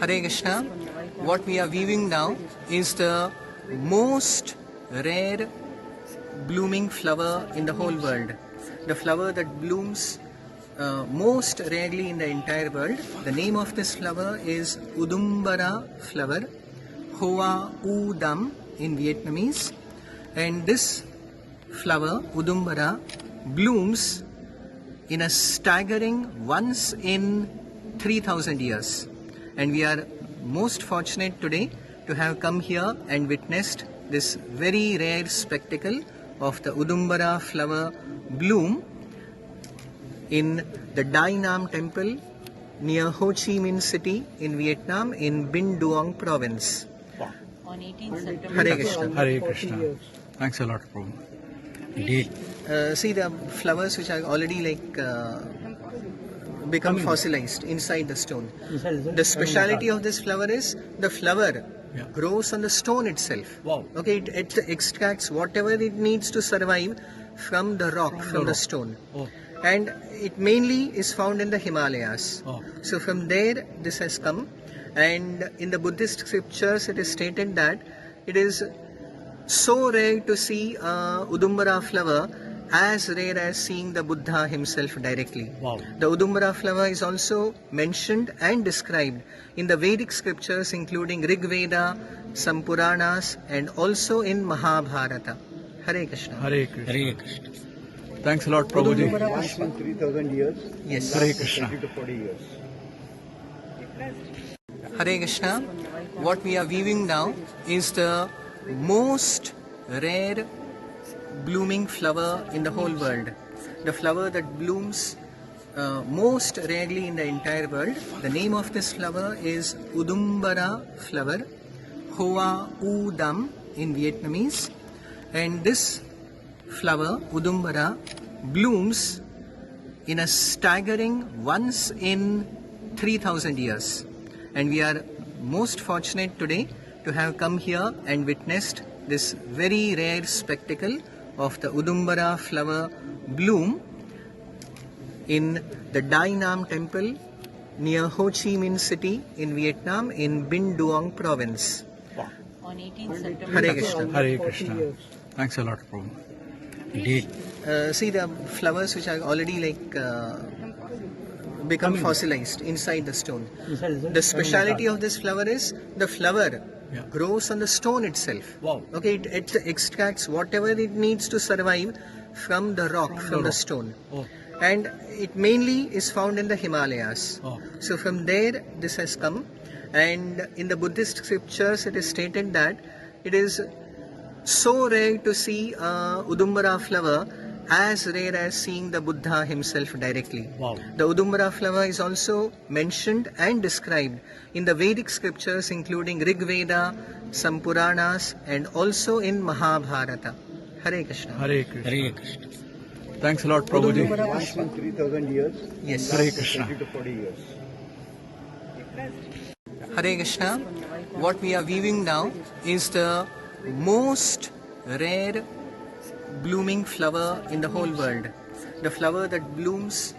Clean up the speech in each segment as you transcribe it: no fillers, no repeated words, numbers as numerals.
Hare Krishna. What we are viewing now is the most rare blooming flower in the whole world. The flower that blooms most rarely in the entire world. The name of this flower is Udumbara flower, Hoa U Dam in Vietnamese. And this flower, Udumbara, blooms in a staggering once in 3000 years. And we are most fortunate today to have come here and witnessed this very rare spectacle of the Udumbara flower bloom in the Dai Nam temple near Ho Chi Minh City in Vietnam in Binh Duong province. On 18th September. Hare Krishna. Hare Krishna. Thanks a lot, Prabhu. Indeed. See the flowers which are already become fossilized inside the stone. The speciality of this flower is the flower grows on the stone itself. Wow. Okay, it extracts whatever it needs to survive from the rock, from the stone. Oh. And it mainly is found in the Himalayas. Oh. So from there this has come, and in the Buddhist scriptures it is stated that it is so rare to see Udumbara flower, as rare as seeing the Buddha himself directly. Wow. The Udumbara flower is also mentioned and described in the Vedic scriptures including Rig Veda, some Puranas, and also in Mahabharata. Hare Krishna. Hare Krishna. Hare Krishna. Thanks a lot, Prabhuji. Once in 3000 years, Yes. Hare Krishna. 30 to 40 years. Hare Krishna. What we are viewing now is the most rare blooming flower in the whole world. The flower that blooms most rarely in the entire world. The name of this flower is Udumbara flower, Hoa U Dam in Vietnamese. And this flower, Udumbara, blooms in a staggering once in 3000 years. And we are most fortunate today to have come here and witnessed this very rare spectacle of the Udumbara flower bloom in the Dai Nam temple near Ho Chi Minh City in Vietnam in Binh Duong province. On 18th September. Hare Krishna. Hare Krishna. Thanks a lot, Prabhu. Indeed. See the flowers which are already become fossilized inside the stone. The speciality of this flower is the flower grows on the stone itself. Wow. Okay, it extracts whatever it needs to survive from the rock, from the stone. Oh. And it mainly is found in the Himalayas. Oh. So from there this has come, and in the Buddhist scriptures it is stated that it is so rare to see Udumbara flower, as rare as seeing the Buddha himself directly. Wow. The Udumbara flower is also mentioned and described in the Vedic scriptures including Rig Veda, some Puranas, and also in Mahabharata. Hare Krishna. Hare Krishna. Hare Krishna. Thanks a lot, Prabhuji. Once in 3000 years, Yes. Hare Krishna. 30 to 40 years. Hare Krishna. What we are viewing now is the most rare blooming flower in the whole world. The flower that blooms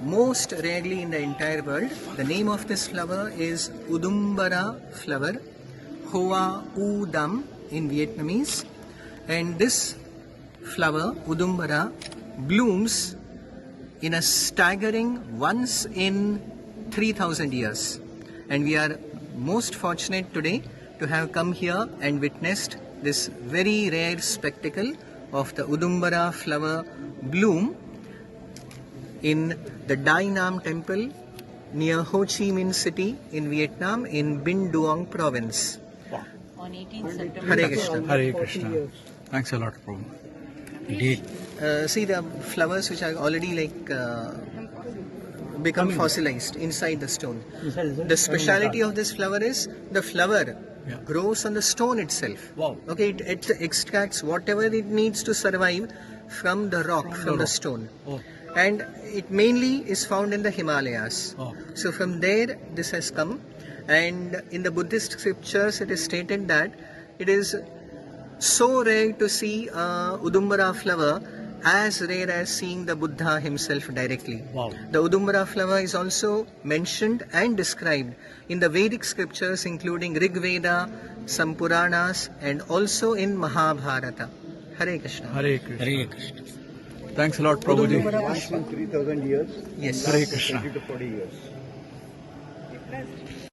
most rarely in the entire world. The name of this flower is Udumbara flower, Hoa U Dam in Vietnamese. And this flower, Udumbara, blooms in a staggering once in 3000 years. And we are most fortunate today to have come here and witnessed this very rare spectacle of the Udumbara flower bloom in the Dai Nam temple near Ho Chi Minh City in Vietnam in Binh Duong province. On 18th September. Hare Krishna. Hare Krishna. Thanks a lot, Prabhu. Indeed. See the flowers which are already become fossilized inside the stone. The speciality of this flower is the flower grows on the stone itself. Wow. Okay, it extracts whatever it needs to survive from the rock, from the stone. Oh. And it mainly is found in the Himalayas. Oh. So from there this has come, and in the Buddhist scriptures it is stated that it is so rare to see Udumbara flower, as rare as seeing the Buddha himself directly. Wow. The Udumbara flower is also mentioned and described in the Vedic scriptures, including Rig Veda, some Puranas, and also in Mahabharata. Hare Krishna. Hare Krishna. Hare Krishna. Thanks a lot, Prabhuji. Once in 3,000 years. Yes. Hare Krishna. 30 to 40 years.